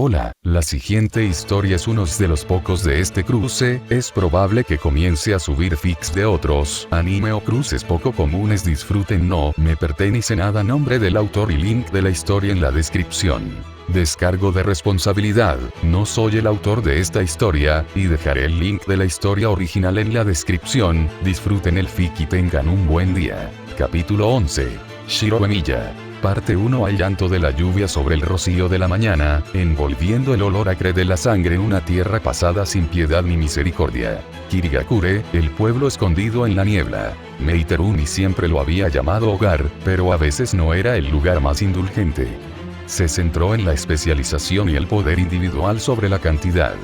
Hola, la siguiente historia es uno de los pocos de este cruce, es probable que comience a subir fics de otros anime o cruces poco comunes. Disfruten, no me pertenece nada. Nombre del autor y link de la historia en la descripción. Descargo de responsabilidad, no soy el autor de esta historia, y dejaré el link de la historia original en la descripción. Disfruten el fic y tengan un buen día. Capítulo 11. Shiro Emiya. Parte 1. Hay llanto de la lluvia sobre el rocío de la mañana, envolviendo el olor acre de la sangre en una tierra pasada sin piedad ni misericordia. Kirigakure, el pueblo escondido en la niebla. Meiterumi siempre lo había llamado hogar, pero a veces no era el lugar más indulgente. Se centró en la especialización y el poder individual sobre la cantidad.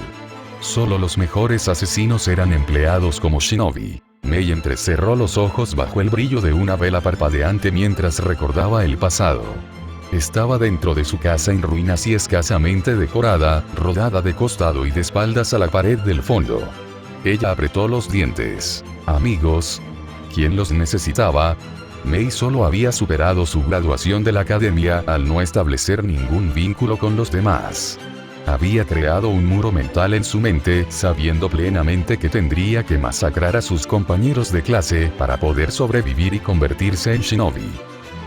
Solo los mejores asesinos eran empleados como shinobi. Mei entrecerró los ojos bajo el brillo de una vela parpadeante mientras recordaba el pasado. Estaba dentro de su casa en ruinas y escasamente decorada, rodada de costado y de espaldas a la pared del fondo. Ella apretó los dientes. Amigos. ¿Quién los necesitaba? Mei solo había superado su graduación de la academia al no establecer ningún vínculo con los demás. Había creado un muro mental en su mente, sabiendo plenamente que tendría que masacrar a sus compañeros de clase para poder sobrevivir y convertirse en shinobi.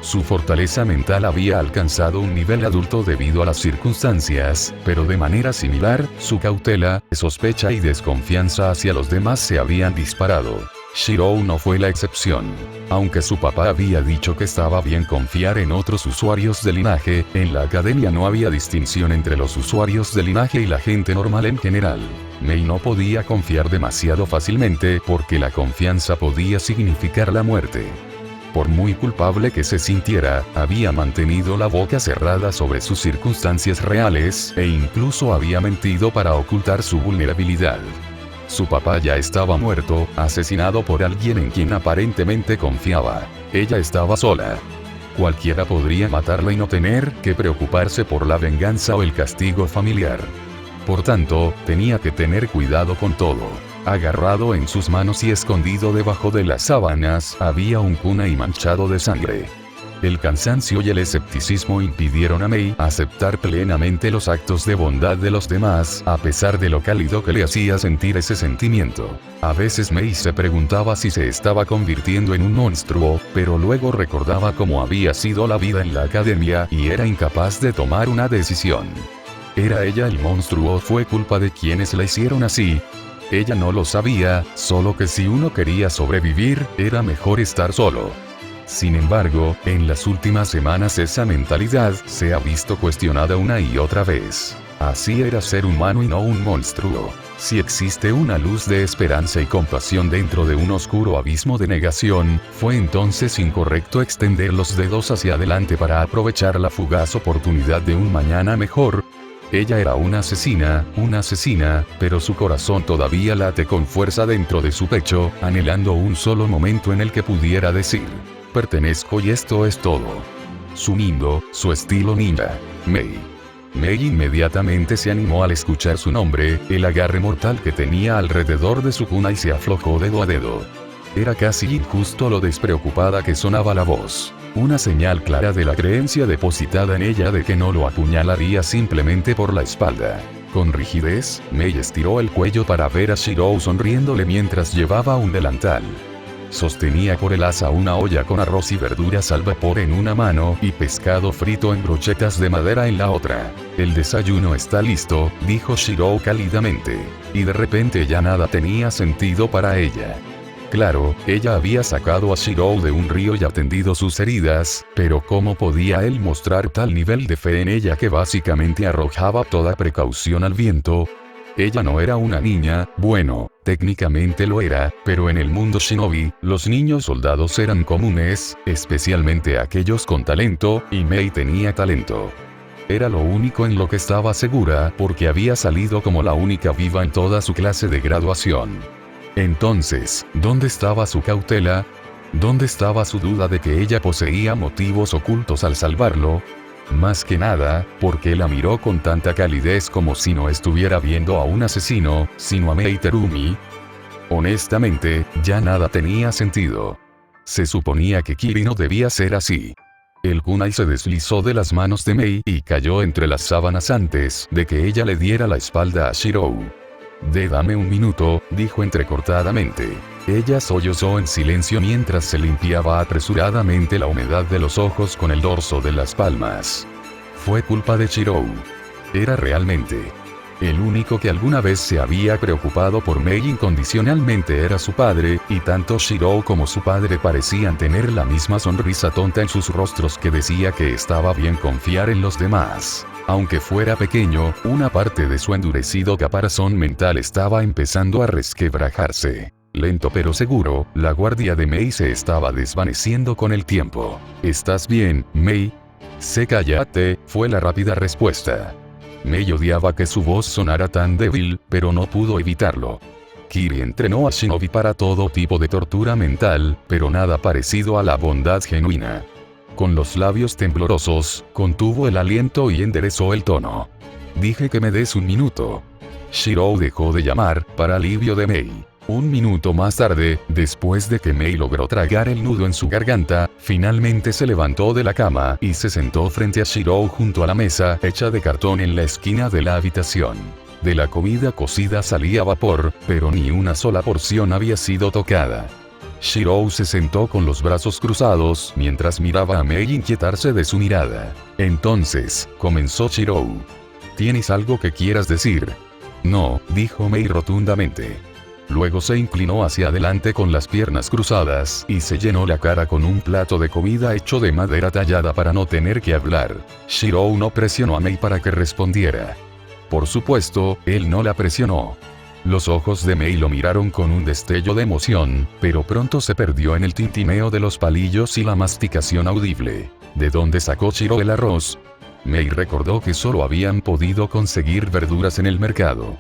Su fortaleza mental había alcanzado un nivel adulto debido a las circunstancias, pero de manera similar, su cautela, sospecha y desconfianza hacia los demás se habían disparado. Shirou no fue la excepción. Aunque su papá había dicho que estaba bien confiar en otros usuarios de linaje, en la academia no había distinción entre los usuarios de linaje y la gente normal en general. Mei no podía confiar demasiado fácilmente porque la confianza podía significar la muerte. Por muy culpable que se sintiera, había mantenido la boca cerrada sobre sus circunstancias reales, e incluso había mentido para ocultar su vulnerabilidad. Su papá ya estaba muerto, asesinado por alguien en quien aparentemente confiaba. Ella estaba sola. Cualquiera podría matarla y no tener que preocuparse por la venganza o el castigo familiar. Por tanto, tenía que tener cuidado con todo. Agarrado en sus manos y escondido debajo de las sábanas, había un kunai manchado de sangre. El cansancio y el escepticismo impidieron a Mei aceptar plenamente los actos de bondad de los demás, a pesar de lo cálido que le hacía sentir ese sentimiento. A veces Mei se preguntaba si se estaba convirtiendo en un monstruo, pero luego recordaba cómo había sido la vida en la academia y era incapaz de tomar una decisión. ¿Era ella el monstruo o fue culpa de quienes la hicieron así? Ella no lo sabía, solo que si uno quería sobrevivir, era mejor estar solo. Sin embargo, en las últimas semanas esa mentalidad se ha visto cuestionada una y otra vez. Así era ser humano y no un monstruo. Si existe una luz de esperanza y compasión dentro de un oscuro abismo de negación, fue entonces incorrecto extender los dedos hacia adelante para aprovechar la fugaz oportunidad de un mañana mejor. Ella era una asesina, pero su corazón todavía late con fuerza dentro de su pecho, anhelando un solo momento en el que pudiera decir: pertenezco y esto es todo. Su mundo, su estilo ninja. Mei. Mei inmediatamente se animó al escuchar su nombre, el agarre mortal que tenía alrededor de su kunai se aflojó dedo a dedo. Era casi injusto lo despreocupada que sonaba la voz. Una señal clara de la creencia depositada en ella de que no lo apuñalaría simplemente por la espalda. Con rigidez, Mei estiró el cuello para ver a Shirou sonriéndole mientras llevaba un delantal. Sostenía por el asa una olla con arroz y verduras al vapor en una mano y pescado frito en brochetas de madera en la otra. El desayuno está listo, dijo Shirou cálidamente. Y de repente ya nada tenía sentido para ella. Claro, ella había sacado a Shirou de un río y atendido sus heridas, pero ¿cómo podía él mostrar tal nivel de fe en ella que básicamente arrojaba toda precaución al viento? Ella no era una niña, bueno, técnicamente lo era, pero en el mundo shinobi, los niños soldados eran comunes, especialmente aquellos con talento, y Mei tenía talento. Era lo único en lo que estaba segura, porque había salido como la única viva en toda su clase de graduación. Entonces, ¿dónde estaba su cautela? ¿Dónde estaba su duda de que ella poseía motivos ocultos al salvarlo? Más que nada, porque la miró con tanta calidez como si no estuviera viendo a un asesino, sino a Meiterumi. Honestamente, ya nada tenía sentido. Se suponía que Kiri no debía ser así. El kunai se deslizó de las manos de Mei y cayó entre las sábanas antes de que ella le diera la espalda a Shirou. Dame un minuto, dijo entrecortadamente. Ella sollozó en silencio mientras se limpiaba apresuradamente la humedad de los ojos con el dorso de las palmas. Fue culpa de Shirou. Era realmente el único que alguna vez se había preocupado por Mei incondicionalmente era su padre, y tanto Shirou como su padre parecían tener la misma sonrisa tonta en sus rostros que decía que estaba bien confiar en los demás. Aunque fuera pequeño, una parte de su endurecido caparazón mental estaba empezando a resquebrajarse. Lento pero seguro, la guardia de Mei se estaba desvaneciendo con el tiempo. ¿Estás bien, Mei? Cállate, fue la rápida respuesta. Mei odiaba que su voz sonara tan débil, pero no pudo evitarlo. Kiri entrenó a Shinobi para todo tipo de tortura mental, pero nada parecido a la bondad genuina. Con los labios temblorosos, contuvo el aliento y enderezó el tono. Dije que me des un minuto. Shirou dejó de llamar, para alivio de Mei. Un minuto más tarde, después de que Mei logró tragar el nudo en su garganta, finalmente se levantó de la cama y se sentó frente a Shirou junto a la mesa hecha de cartón en la esquina de la habitación. De la comida cocida salía vapor, pero ni una sola porción había sido tocada. Shirou se sentó con los brazos cruzados mientras miraba a Mei inquietarse de su mirada. Entonces, comenzó Shirou. ¿Tienes algo que quieras decir? No, dijo Mei rotundamente. Luego se inclinó hacia adelante con las piernas cruzadas y se llenó la cara con un plato de comida hecho de madera tallada para no tener que hablar. Shirou no presionó a Mei para que respondiera. Por supuesto, él no la presionó. Los ojos de Mei lo miraron con un destello de emoción, pero pronto se perdió en el tintineo de los palillos y la masticación audible. ¿De dónde sacó Shirou el arroz? Mei recordó que solo habían podido conseguir verduras en el mercado.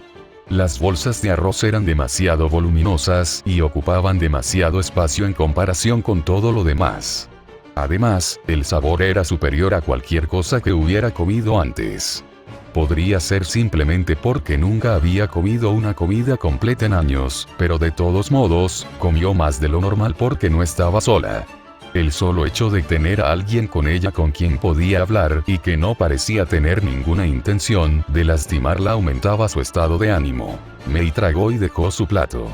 Las bolsas de arroz eran demasiado voluminosas y ocupaban demasiado espacio en comparación con todo lo demás. Además, el sabor era superior a cualquier cosa que hubiera comido antes. Podría ser simplemente porque nunca había comido una comida completa en años, pero de todos modos, comió más de lo normal porque no estaba sola. El solo hecho de tener a alguien con ella con quien podía hablar y que no parecía tener ninguna intención de lastimarla aumentaba su estado de ánimo. Mei tragó y dejó su plato.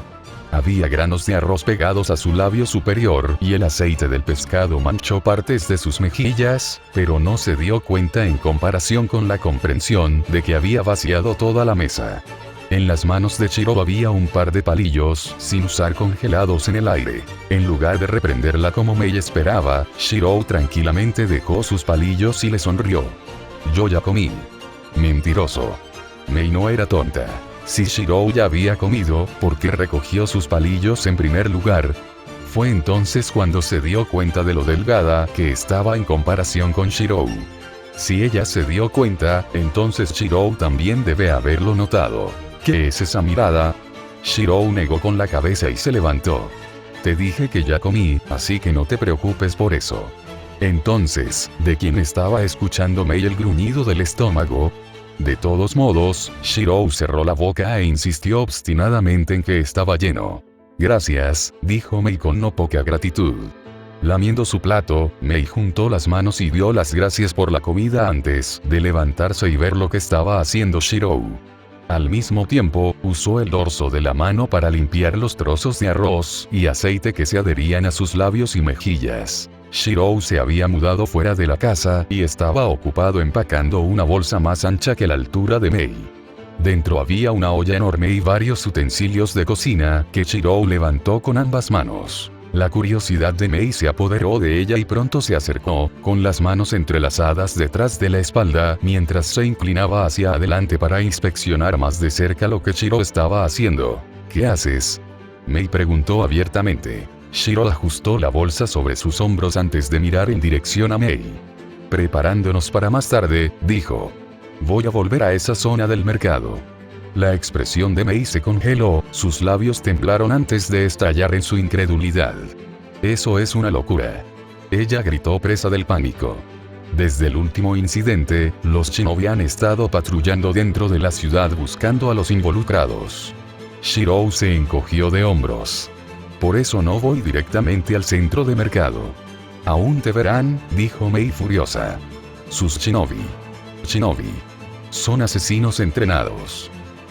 Había granos de arroz pegados a su labio superior y el aceite del pescado manchó partes de sus mejillas, pero no se dio cuenta en comparación con la comprensión de que había vaciado toda la mesa. En las manos de Shirou había un par de palillos, sin usar, congelados en el aire. En lugar de reprenderla como Mei esperaba, Shirou tranquilamente dejó sus palillos y le sonrió. Yo ya comí. Mentiroso. Mei no era tonta. Si Shirou ya había comido, ¿por qué recogió sus palillos en primer lugar? Fue entonces cuando se dio cuenta de lo delgada que estaba en comparación con Shirou. Si ella se dio cuenta, entonces Shirou también debe haberlo notado. ¿Qué es esa mirada? Shirou negó con la cabeza y se levantó. Te dije que ya comí, así que no te preocupes por eso. Entonces, ¿de quién estaba escuchando Mei el gruñido del estómago? De todos modos, Shirou cerró la boca e insistió obstinadamente en que estaba lleno. Gracias, dijo Mei con no poca gratitud. Lamiendo su plato, Mei juntó las manos y dio las gracias por la comida antes de levantarse y ver lo que estaba haciendo Shirou. Al mismo tiempo, usó el dorso de la mano para limpiar los trozos de arroz y aceite que se adherían a sus labios y mejillas. Shirou se había mudado fuera de la casa y estaba ocupado empacando una bolsa más ancha que la altura de Mei. Dentro había una olla enorme y varios utensilios de cocina que Shirou levantó con ambas manos. La curiosidad de Mei se apoderó de ella y pronto se acercó, con las manos entrelazadas detrás de la espalda, mientras se inclinaba hacia adelante para inspeccionar más de cerca lo que Shirou estaba haciendo. ¿Qué haces? Mei preguntó abiertamente. Shirou ajustó la bolsa sobre sus hombros antes de mirar en dirección a Mei. Preparándonos para más tarde, dijo. Voy a volver a esa zona del mercado. La expresión de Mei se congeló, sus labios temblaron antes de estallar en su incredulidad. Eso es una locura. Ella gritó presa del pánico. Desde el último incidente, los shinobi han estado patrullando dentro de la ciudad buscando a los involucrados. Shirou se encogió de hombros. Por eso no voy directamente al centro de mercado. Aún te verán, dijo Mei furiosa. Sus shinobi. Son asesinos entrenados.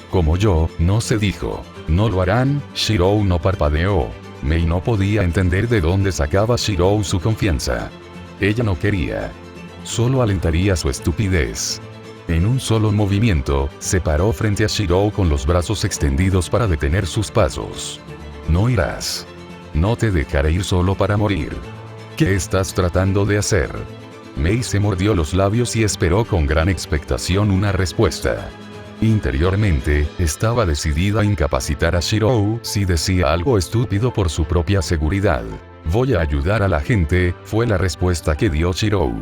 Como yo, no se dijo. No lo harán. Shirou no parpadeó. Mei no podía entender de dónde sacaba Shirou su confianza. Ella no quería. Solo alentaría su estupidez. En un solo movimiento, se paró frente a Shirou con los brazos extendidos para detener sus pasos. No irás. No te dejaré ir solo para morir. ¿Qué estás tratando de hacer? Mei se mordió los labios y esperó con gran expectación una respuesta. Interiormente, estaba decidida a incapacitar a Shirou si decía algo estúpido por su propia seguridad. Voy a ayudar a la gente, fue la respuesta que dio Shirou.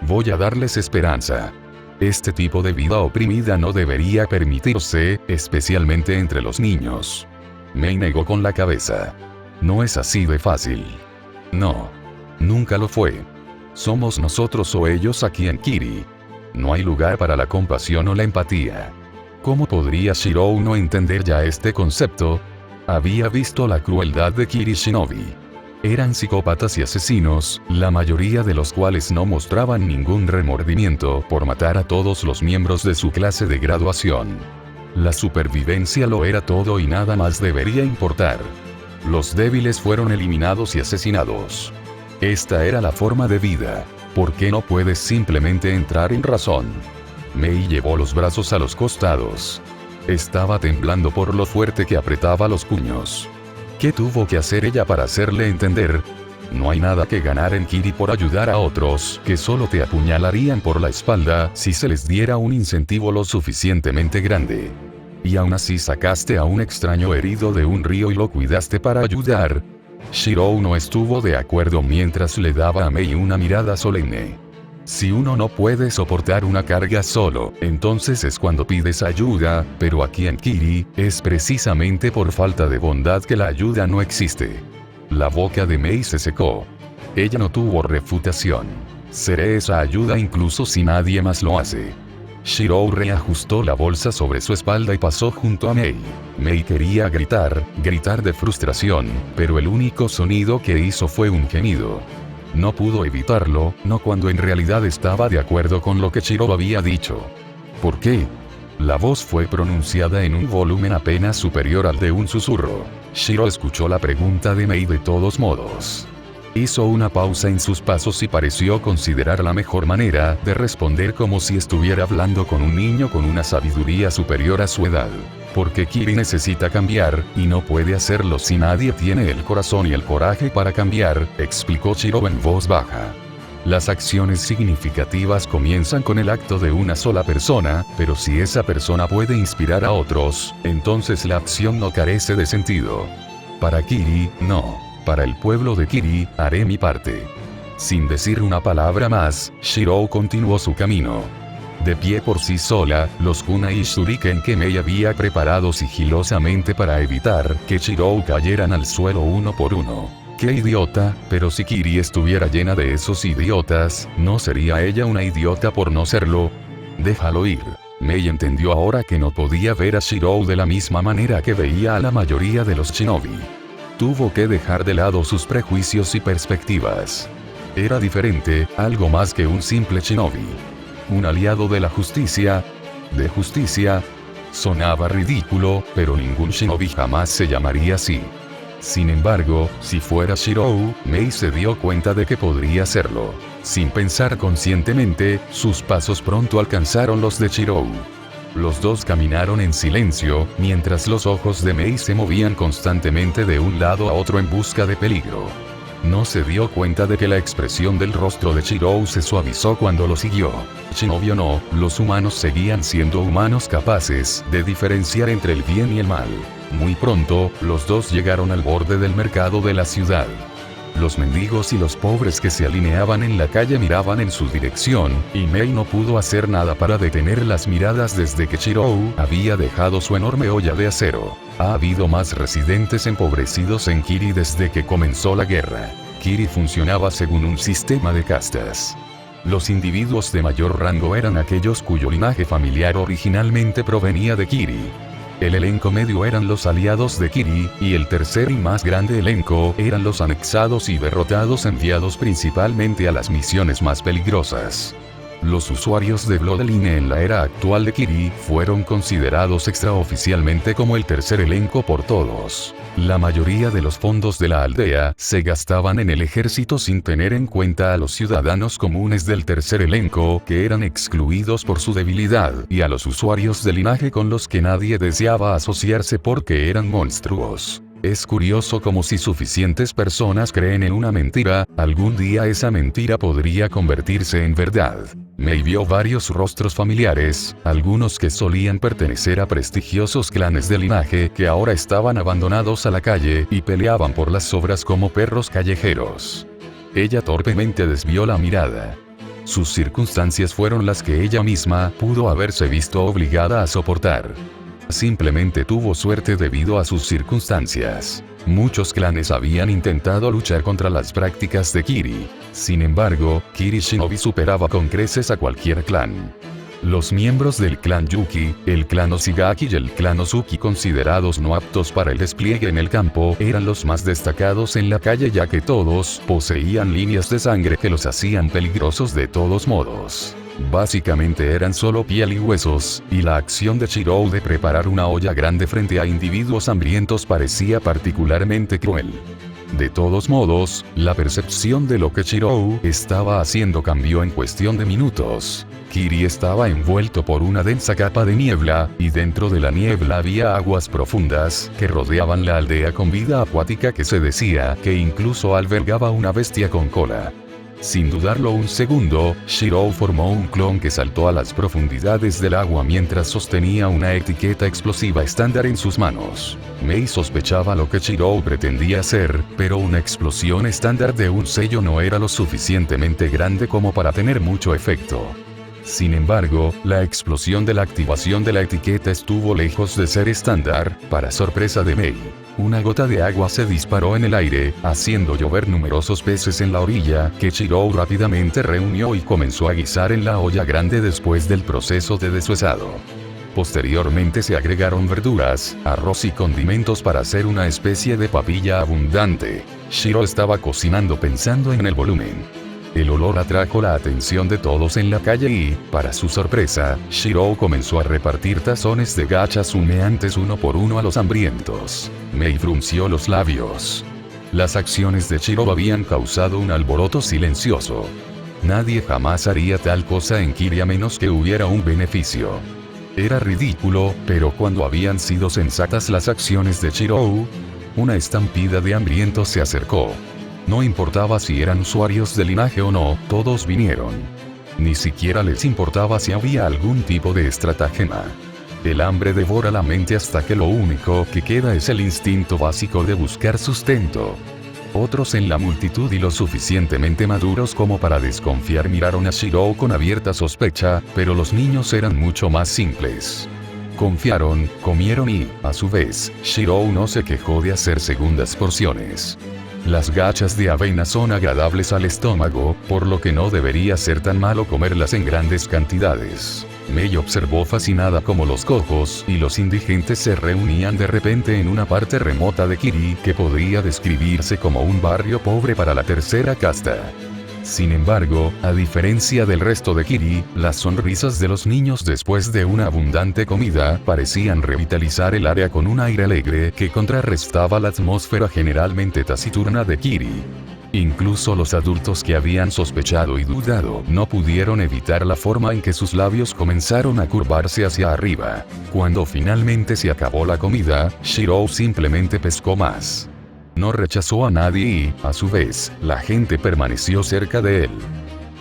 Voy a darles esperanza. Este tipo de vida oprimida no debería permitirse, especialmente entre los niños. Mei negó con la cabeza. No es así de fácil. No. Nunca lo fue. Somos nosotros o ellos aquí en Kiri. No hay lugar para la compasión o la empatía. ¿Cómo podría Shirou no entender ya este concepto? Había visto la crueldad de Kiri Shinobi. Eran psicópatas y asesinos, la mayoría de los cuales no mostraban ningún remordimiento por matar a todos los miembros de su clase de graduación. La supervivencia lo era todo y nada más debería importar. Los débiles fueron eliminados y asesinados. Esta era la forma de vida. ¿Por qué no puedes simplemente entrar en razón? Mei llevó los brazos a los costados. Estaba temblando por lo fuerte que apretaba los puños. ¿Qué tuvo que hacer ella para hacerle entender? No hay nada que ganar en Kiri por ayudar a otros que solo te apuñalarían por la espalda si se les diera un incentivo lo suficientemente grande. Y aún así sacaste a un extraño herido de un río y lo cuidaste para ayudar. Shirou no estuvo de acuerdo mientras le daba a Mei una mirada solemne. Si uno no puede soportar una carga solo, entonces es cuando pides ayuda, pero aquí en Kiri, es precisamente por falta de bondad que la ayuda no existe. La boca de Mei se secó. Ella no tuvo refutación. Seré esa ayuda incluso si nadie más lo hace. Shirou reajustó la bolsa sobre su espalda y pasó junto a Mei. Mei quería gritar de frustración, pero el único sonido que hizo fue un gemido. No pudo evitarlo, no cuando en realidad estaba de acuerdo con lo que Shirou había dicho. ¿Por qué? La voz fue pronunciada en un volumen apenas superior al de un susurro. Shirou escuchó la pregunta de Mei de todos modos. Hizo una pausa en sus pasos y pareció considerar la mejor manera de responder como si estuviera hablando con un niño con una sabiduría superior a su edad. Porque Kiri necesita cambiar, y no puede hacerlo si nadie tiene el corazón y el coraje para cambiar, explicó Shirou en voz baja. Las acciones significativas comienzan con el acto de una sola persona, pero si esa persona puede inspirar a otros, entonces la acción no carece de sentido. Para Kiri, no. Para el pueblo de Kiri, haré mi parte. Sin decir una palabra más, Shirou continuó su camino. De pie por sí sola, los kunai y shuriken que Mei había preparado sigilosamente para evitar que Shirou cayeran al suelo uno por uno. ¡Qué idiota! Pero si Kiri estuviera llena de esos idiotas, ¿no sería ella una idiota por no serlo? Déjalo ir. Mei entendió ahora que no podía ver a Shirou de la misma manera que veía a la mayoría de los shinobi. Tuvo que dejar de lado sus prejuicios y perspectivas. Era diferente, algo más que un simple shinobi. Un aliado de la justicia. ¿De justicia? Sonaba ridículo, pero ningún shinobi jamás se llamaría así. Sin embargo, si fuera Shirou, Mei se dio cuenta de que podría hacerlo. Sin pensar conscientemente, sus pasos pronto alcanzaron los de Shirou. Los dos caminaron en silencio, mientras los ojos de Mei se movían constantemente de un lado a otro en busca de peligro. No se dio cuenta de que la expresión del rostro de Shirou se suavizó cuando lo siguió. Shinobi o no, los humanos seguían siendo humanos capaces de diferenciar entre el bien y el mal. Muy pronto, los dos llegaron al borde del mercado de la ciudad. Los mendigos y los pobres que se alineaban en la calle miraban en su dirección, y Mei no pudo hacer nada para detener las miradas desde que Shirou había dejado su enorme olla de acero. Ha habido más residentes empobrecidos en Kiri desde que comenzó la guerra. Kiri funcionaba según un sistema de castas. Los individuos de mayor rango eran aquellos cuyo linaje familiar originalmente provenía de Kiri. El elenco medio eran los aliados de Kiri, y el tercer y más grande elenco eran los anexados y derrotados enviados principalmente a las misiones más peligrosas. Los usuarios de Bloodline en la era actual de Kiri fueron considerados extraoficialmente como el tercer elenco por todos. La mayoría de los fondos de la aldea se gastaban en el ejército sin tener en cuenta a los ciudadanos comunes del tercer elenco, que eran excluidos por su debilidad, y a los usuarios de linaje con los que nadie deseaba asociarse porque eran monstruos. Es curioso como si suficientes personas creen en una mentira, algún día esa mentira podría convertirse en verdad. Mei vio varios rostros familiares, algunos que solían pertenecer a prestigiosos clanes de linaje que ahora estaban abandonados a la calle y peleaban por las sobras como perros callejeros. Ella torpemente desvió la mirada. Sus circunstancias fueron las que ella misma pudo haberse visto obligada a soportar. Simplemente tuvo suerte debido a sus circunstancias. Muchos clanes habían intentado luchar contra las prácticas de Kiri. Sin embargo, Kiri Shinobi superaba con creces a cualquier clan. Los miembros del clan Yuki, el clan Oshigaki y el clan Ozuki, considerados no aptos para el despliegue en el campo, eran los más destacados en la calle, ya que todos poseían líneas de sangre que los hacían peligrosos de todos modos. Básicamente eran solo piel y huesos, y la acción de Shirou de preparar una olla grande frente a individuos hambrientos parecía particularmente cruel. De todos modos, la percepción de lo que Shirou estaba haciendo cambió en cuestión de minutos. Kiri estaba envuelto por una densa capa de niebla, y dentro de la niebla había aguas profundas que rodeaban la aldea con vida acuática que se decía que incluso albergaba una bestia con cola. Sin dudarlo un segundo, Shirou formó un clon que saltó a las profundidades del agua mientras sostenía una etiqueta explosiva estándar en sus manos. Mei sospechaba lo que Shirou pretendía hacer, pero una explosión estándar de un sello no era lo suficientemente grande como para tener mucho efecto. Sin embargo, la explosión de la activación de la etiqueta estuvo lejos de ser estándar, para sorpresa de Mei. Una gota de agua se disparó en el aire, haciendo llover numerosos peces en la orilla, que Shirou rápidamente reunió y comenzó a guisar en la olla grande después del proceso de deshuesado. Posteriormente se agregaron verduras, arroz y condimentos para hacer una especie de papilla abundante. Shirou estaba cocinando pensando en el volumen. El olor atrajo la atención de todos en la calle y, para su sorpresa, Shirou comenzó a repartir tazones de gachas humeantes uno por uno a los hambrientos. Mei frunció los labios. Las acciones de Shirou habían causado un alboroto silencioso. Nadie jamás haría tal cosa en Kiri a menos que hubiera un beneficio. Era ridículo, pero cuando habían sido sensatas las acciones de Shirou, una estampida de hambrientos se acercó. No importaba si eran usuarios de linaje o no, todos vinieron. Ni siquiera les importaba si había algún tipo de estratagema. El hambre devora la mente hasta que lo único que queda es el instinto básico de buscar sustento. Otros en la multitud y lo suficientemente maduros como para desconfiar miraron a Shirou con abierta sospecha, pero los niños eran mucho más simples. Confiaron, comieron y, a su vez, Shirou no se quejó de hacer segundas porciones. Las gachas de avena son agradables al estómago, por lo que no debería ser tan malo comerlas en grandes cantidades. Mei observó fascinada cómo los cojos y los indigentes se reunían de repente en una parte remota de Kiri que podría describirse como un barrio pobre para la tercera casta. Sin embargo, a diferencia del resto de Kiri, las sonrisas de los niños después de una abundante comida parecían revitalizar el área con un aire alegre que contrarrestaba la atmósfera generalmente taciturna de Kiri. Incluso los adultos que habían sospechado y dudado no pudieron evitar la forma en que sus labios comenzaron a curvarse hacia arriba. Cuando finalmente se acabó la comida, Shirou simplemente pescó más. No rechazó a nadie y, a su vez, la gente permaneció cerca de él.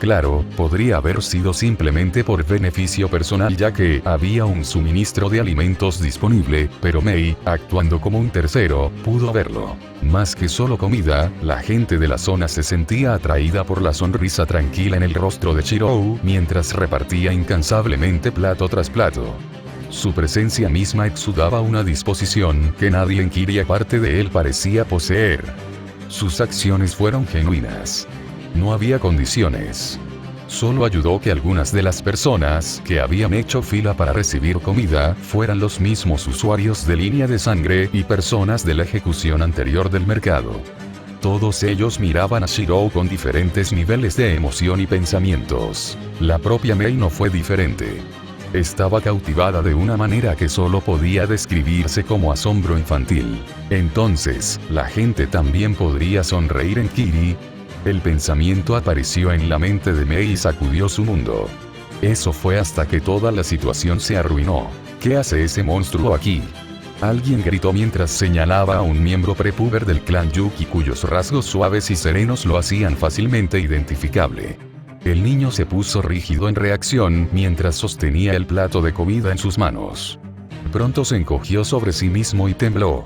Claro, podría haber sido simplemente por beneficio personal ya que había un suministro de alimentos disponible, pero Mei, actuando como un tercero, pudo verlo. Más que solo comida, la gente de la zona se sentía atraída por la sonrisa tranquila en el rostro de Shirou mientras repartía incansablemente plato tras plato. Su presencia misma exudaba una disposición que nadie en Kiri aparte de él parecía poseer. Sus acciones fueron genuinas. No había condiciones. Solo ayudó que algunas de las personas que habían hecho fila para recibir comida fueran los mismos usuarios de línea de sangre y personas de la ejecución anterior del mercado. Todos ellos miraban a Shirou con diferentes niveles de emoción y pensamientos. La propia Mei no fue diferente. Estaba cautivada de una manera que solo podía describirse como asombro infantil. Entonces, ¿la gente también podría sonreír en Kiri? El pensamiento apareció en la mente de Mei y sacudió su mundo. Eso fue hasta que toda la situación se arruinó. ¿Qué hace ese monstruo aquí? Alguien gritó mientras señalaba a un miembro prepúber del clan Yuki cuyos rasgos suaves y serenos lo hacían fácilmente identificable. El niño se puso rígido en reacción mientras sostenía el plato de comida en sus manos. Pronto se encogió sobre sí mismo y tembló.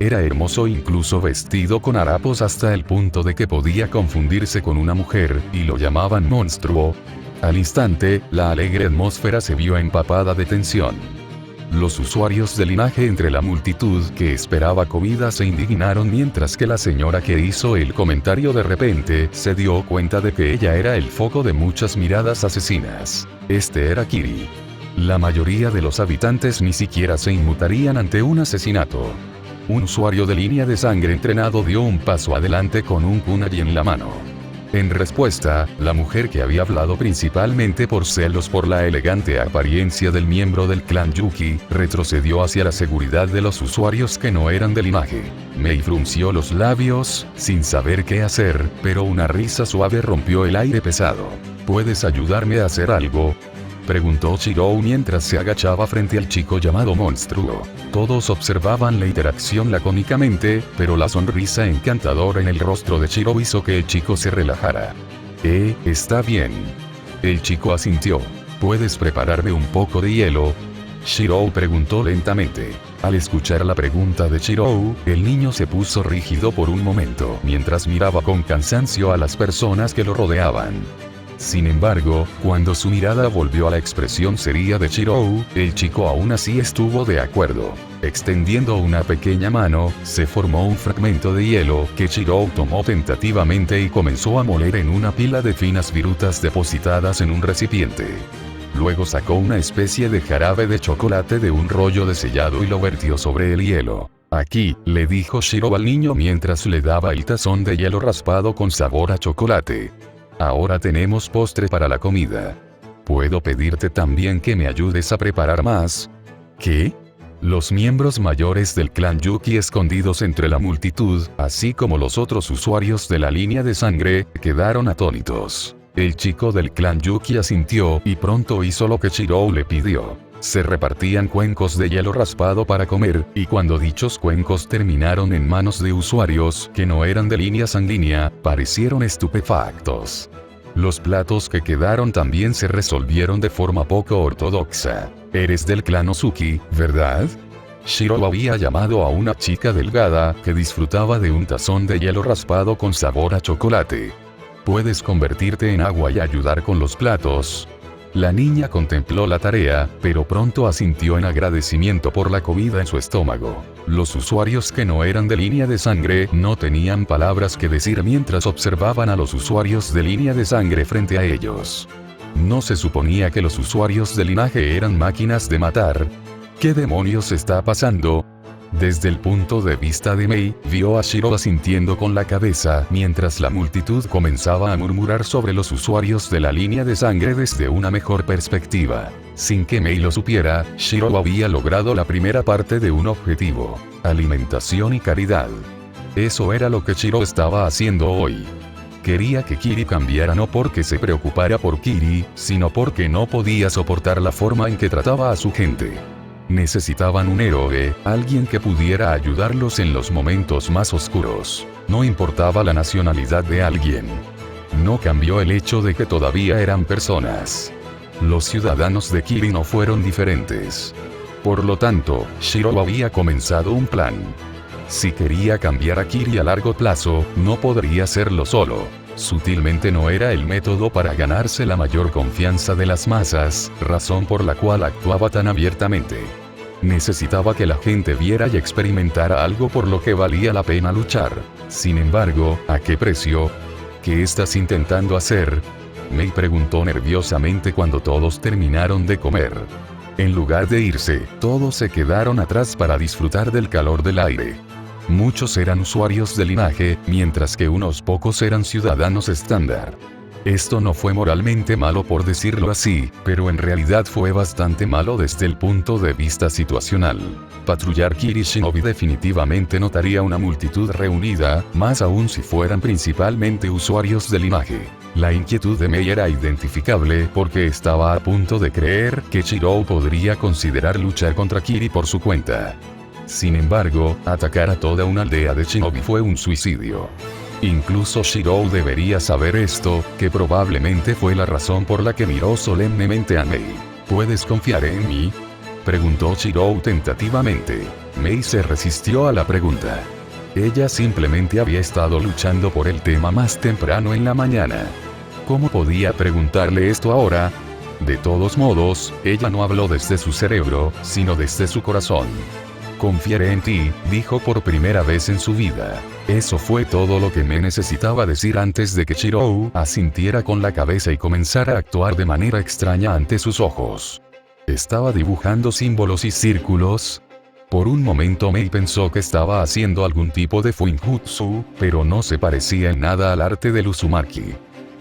Era hermoso incluso vestido con harapos hasta el punto de que podía confundirse con una mujer, y lo llamaban monstruo. Al instante, la alegre atmósfera se vio empapada de tensión. Los usuarios del linaje entre la multitud que esperaba comida se indignaron mientras que la señora que hizo el comentario de repente se dio cuenta de que ella era el foco de muchas miradas asesinas. Este era Kiri. La mayoría de los habitantes ni siquiera se inmutarían ante un asesinato. Un usuario de línea de sangre entrenado dio un paso adelante con un kunai en la mano. En respuesta, la mujer que había hablado principalmente por celos por la elegante apariencia del miembro del clan Yuki, retrocedió hacia la seguridad de los usuarios que no eran de linaje. Mei frunció los labios, sin saber qué hacer, pero una risa suave rompió el aire pesado. ¿Puedes ayudarme a hacer algo?, preguntó Shirou mientras se agachaba frente al chico llamado monstruo. Todos observaban la interacción lacónicamente, pero la sonrisa encantadora en el rostro de Shirou hizo que el chico se relajara. Está bien. El chico asintió. ¿Puedes prepararme un poco de hielo?, Shirou preguntó lentamente. Al escuchar la pregunta de Shirou, el niño se puso rígido por un momento mientras miraba con cansancio a las personas que lo rodeaban. Sin embargo, cuando su mirada volvió a la expresión seria de Shirou, el chico aún así estuvo de acuerdo. Extendiendo una pequeña mano, se formó un fragmento de hielo que Shirou tomó tentativamente y comenzó a moler en una pila de finas virutas depositadas en un recipiente. Luego sacó una especie de jarabe de chocolate de un rollo de sellado y lo vertió sobre el hielo. Aquí, le dijo Shirou al niño mientras le daba el tazón de hielo raspado con sabor a chocolate. Ahora tenemos postre para la comida. ¿Puedo pedirte también que me ayudes a preparar más? ¿Qué? Los miembros mayores del clan Yuki escondidos entre la multitud, así como los otros usuarios de la línea de sangre, quedaron atónitos. El chico del clan Yuki asintió y pronto hizo lo que Shirou le pidió. Se repartían cuencos de hielo raspado para comer, y cuando dichos cuencos terminaron en manos de usuarios que no eran de línea sanguínea, parecieron estupefactos. Los platos que quedaron también se resolvieron de forma poco ortodoxa. Eres del clan Ozuki, ¿verdad? Shirou había llamado a una chica delgada que disfrutaba de un tazón de hielo raspado con sabor a chocolate. ¿Puedes convertirte en agua y ayudar con los platos? La niña contempló la tarea, pero pronto asintió en agradecimiento por la comida en su estómago. Los usuarios que no eran de línea de sangre no tenían palabras que decir mientras observaban a los usuarios de línea de sangre frente a ellos. ¿No se suponía que los usuarios de linaje eran máquinas de matar? ¿Qué demonios está pasando? Desde el punto de vista de Mei, vio a Shirou asintiendo con la cabeza mientras la multitud comenzaba a murmurar sobre los usuarios de la línea de sangre desde una mejor perspectiva. Sin que Mei lo supiera, Shirou había logrado la primera parte de un objetivo: alimentación y caridad. Eso era lo que Shirou estaba haciendo hoy. Quería que Kiri cambiara no porque se preocupara por Kiri, sino porque no podía soportar la forma en que trataba a su gente. Necesitaban un héroe, alguien que pudiera ayudarlos en los momentos más oscuros. No importaba la nacionalidad de alguien. No cambió el hecho de que todavía eran personas. Los ciudadanos de Kiri no fueron diferentes. Por lo tanto, Shirou había comenzado un plan. Si quería cambiar a Kiri a largo plazo, no podría hacerlo solo. Sutilmente no era el método para ganarse la mayor confianza de las masas, razón por la cual actuaba tan abiertamente. Necesitaba que la gente viera y experimentara algo por lo que valía la pena luchar. Sin embargo, ¿a qué precio? ¿Qué estás intentando hacer? Mei preguntó nerviosamente cuando todos terminaron de comer. En lugar de irse, todos se quedaron atrás para disfrutar del calor del aire. Muchos eran usuarios de linaje, mientras que unos pocos eran ciudadanos estándar. Esto no fue moralmente malo por decirlo así, pero en realidad fue bastante malo desde el punto de vista situacional. Patrullar Kiri Shinobi definitivamente notaría una multitud reunida, más aún si fueran principalmente usuarios de linaje. La inquietud de Mei era identificable porque estaba a punto de creer que Shirou podría considerar luchar contra Kiri por su cuenta. Sin embargo, atacar a toda una aldea de Shinobi fue un suicidio. Incluso Shirou debería saber esto, que probablemente fue la razón por la que miró solemnemente a Mei. ¿Puedes confiar en mí?, preguntó Shirou tentativamente. Mei se resistió a la pregunta. Ella simplemente había estado luchando por el tema más temprano en la mañana. ¿Cómo podía preguntarle esto ahora? De todos modos, ella no habló desde su cerebro, sino desde su corazón. Confiaré en ti, dijo por primera vez en su vida. Eso fue todo lo que me necesitaba decir antes de que Shirou asintiera con la cabeza y comenzara a actuar de manera extraña ante sus ojos. ¿Estaba dibujando símbolos y círculos? Por un momento Mei pensó que estaba haciendo algún tipo de Fuinjutsu, pero no se parecía en nada al arte del Uzumaki.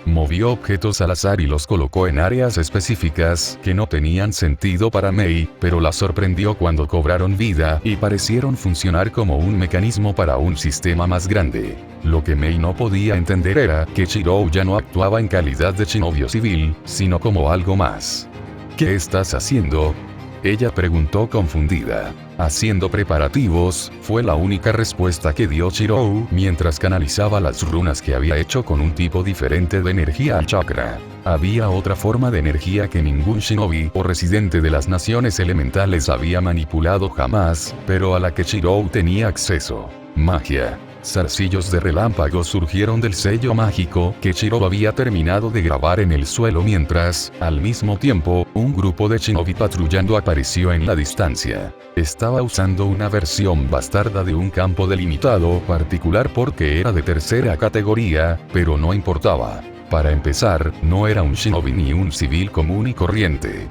Movió objetos al azar y los colocó en áreas específicas que no tenían sentido para Mei, pero la sorprendió cuando cobraron vida y parecieron funcionar como un mecanismo para un sistema más grande. Lo que Mei no podía entender era que Shirou ya no actuaba en calidad de shinobi civil, sino como algo más. ¿Qué estás haciendo?, ella preguntó confundida. Haciendo preparativos, fue la única respuesta que dio Shirou mientras canalizaba las runas que había hecho con un tipo diferente de energía al chakra. Había otra forma de energía que ningún shinobi o residente de las naciones elementales había manipulado jamás, pero a la que Shirou tenía acceso. Magia. Zarcillos de relámpagos surgieron del sello mágico que Shirou había terminado de grabar en el suelo mientras, al mismo tiempo, un grupo de shinobi patrullando apareció en la distancia. Estaba usando una versión bastarda de un campo delimitado particular porque era de tercera categoría, pero no importaba. Para empezar, no era un shinobi ni un civil común y corriente.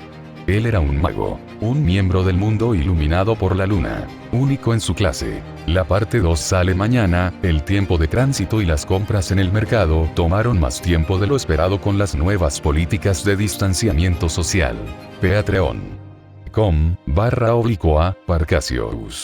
Él era un mago, un miembro del mundo iluminado por la luna, único en su clase. La parte 2 sale mañana. El tiempo de tránsito y las compras en el mercado tomaron más tiempo de lo esperado con las nuevas políticas de distanciamiento social. Patreon.com/Parcasius